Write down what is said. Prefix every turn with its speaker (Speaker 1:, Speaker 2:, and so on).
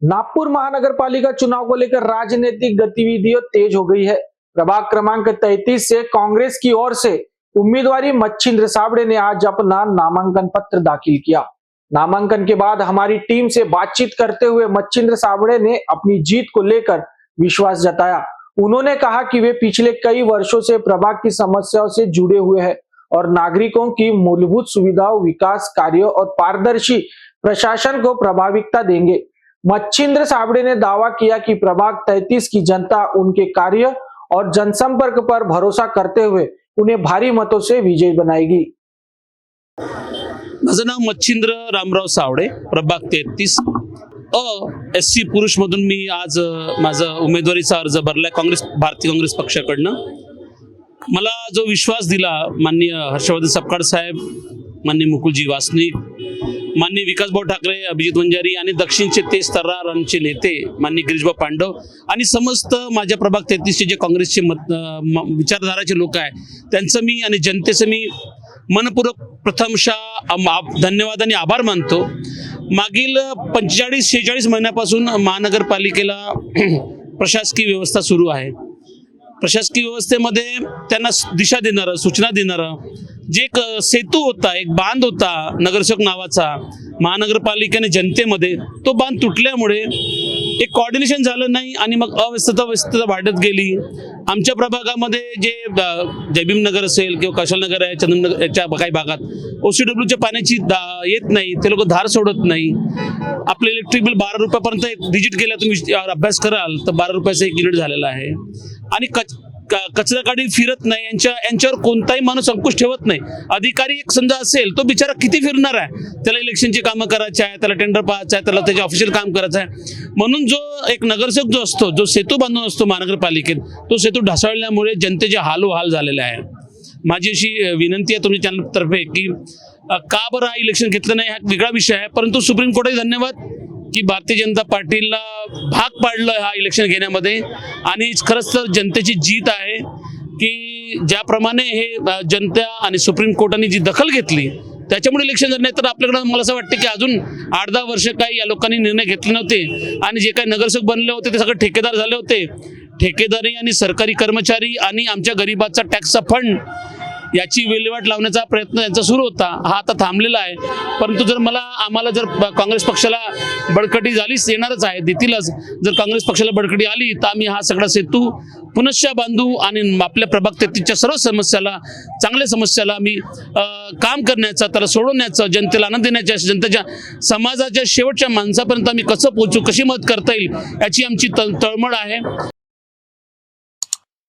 Speaker 1: नागपुर महानगर पालिका चुनाव को लेकर राजनीतिक गतिविधियां तेज हो गई है। प्रभाग क्रमांक 33 से कांग्रेस की ओर से उम्मीदवारी मच्छिंद्र साबड़े ने आज अपना नामांकन पत्र दाखिल किया। नामांकन के बाद हमारी टीम से बातचीत करते हुए मच्छिंद्र साबड़े ने अपनी जीत को लेकर विश्वास जताया। उन्होंने कहा कि वे पिछले कई वर्षों से प्रभाग की समस्याओं से जुड़े हुए हैं और नागरिकों की मूलभूत सुविधाओं, विकास कार्यों और पारदर्शी प्रशासन को प्रभाविकता देंगे। मच्छिंद्र साबड़े ने दावा किया कि प्रभाग 33 की जनता उनके कार्य और जनसंपर्क पर भरोसा करते हुए उन्हें भारी मतों से विजयी बनाएगी।
Speaker 2: माझं नाव मच्छिंद्र रामराव सावडे, प्रभाग 33 SC पुरुष मधून मी आज माझा उमेदवारीचा अर्ज भरलाय भारतीय काँग्रेस पक्षाकडनं। मला जो विश्वास दिला माननीय हर्षवर्धन सपकाळ साहेब, माननीय मुकुलजी वासनिक, माननीय विकासभाऊ ठाकरे, अभिजित वंजारी आणि दक्षिणचे 23 तर्रारांचे नेते माननीय गिरीशभाऊ पांडव आणि समस्त माझ्या प्रभाग 33 चे जे काँग्रेसचे विचारधाराचे लोक आहेत त्यांचं मी आणि जनतेचं मी मनपूर्वक प्रथमशः धन्यवाद आणि आभार मानतो। मागील 45-46 महिन्यापासून महानगरपालिकेला प्रशासकीय व्यवस्था सुरू आहे। प्रशासकीय व्यवस्थेमध्ये त्यांना दिशा देणारं, सूचना देणारं जे एक सेतू होता, एक बांध होता नगरसेवक नावाचा महानगरपालिकेने जनतेमध्ये, तो बांध तुटल्यामुळे एक कोऑर्डिनेशन झालं नाही आणि मग अव्यवस्था वाढत गेली। आमच्या प्रभागामध्ये जे जयभीम नगर असेल किंवा कौशल नगर आहे, चंदननगर याच्या काही भागात OCWच्या पाण्याची येत नाही, ते लोक धार सोडत नाही। आपले इलेक्ट्रिक बिल 12 रुपयापर्यंत एक डिजिट गेला, तुम्ही अभ्यास कराल तर 12 रुपयाचा 1 युनिट झालेला आहे आणि कचरा गाडी फिरत नाही, यांच्यावर कोणताही माणूस अंकुश ठेवत नाही। अधिकारी एक समजा असेल तो बिचारा किती फिरणार आहे, त्याला इलेक्शनची कामं करायची आहे, त्याला टेंडर पाहायचं आहे, त्याला त्याचे ऑफिशियल काम करायचं आहे। म्हणून जो एक नगरसेवक जो असतो, जो सेतू बांधून असतो महानगरपालिकेत, तो सेतू ढासळल्यामुळे जनतेचे हालोहाल झालेले आहे। माझी अशी विनंती आहे तुमच्या चॅनलतर्फे की का बरं हा इलेक्शन घेतलं नाही हा वेगळा विषय आहे, परंतु सुप्रीम कोर्टही धन्यवाद की भारतीय जनता पार्टीला भाग पाडलं हा इलेक्शन घेण्यामध्ये आणि खरंच तर जनतेची जीत आहे की ज्याप्रमाणे हे जनता आणि सुप्रीम कोर्टाने जी दखल घेतली त्याच्यामुळे इलेक्शन झालं। नाही तर आपल्याकडे मला असं वाटतं की अजून 8-10 वर्ष काही या लोकांनी निर्णय घेतले नव्हते आणि जे काही नगरसेवक बनले होते ते सगळे ठेकेदार झाले होते। ठेकेदारी आणि सरकारी कर्मचारी आणि आमच्या गरिबाचा टॅक्सचा फंड याची विल्हेवाट लावण्याचा प्रयत्न यांचा सुरू होता, हा आता थांबलेला आहे। परंतु जर आम्हाला जर काँग्रेस पक्षाला बळकटी झालीच, येणारच आहे, देतीलच। जर काँग्रेस पक्षाला बळकटी आली तर आम्ही हा सगळा सेतू पुनश्च बांधू आणि आपल्या प्रभाग 33च्या सर्व समस्याला, चांगल्या समस्याला आम्ही काम करण्याचा, त्याला सोडवण्याचं, जनतेला आनंद देण्याच्या, जनतेच्या समाजाच्या शेवटच्या माणसापर्यंत आम्ही कसं पोहोचू, कशी मदत करता येईल याची आमची तळमळ आहे।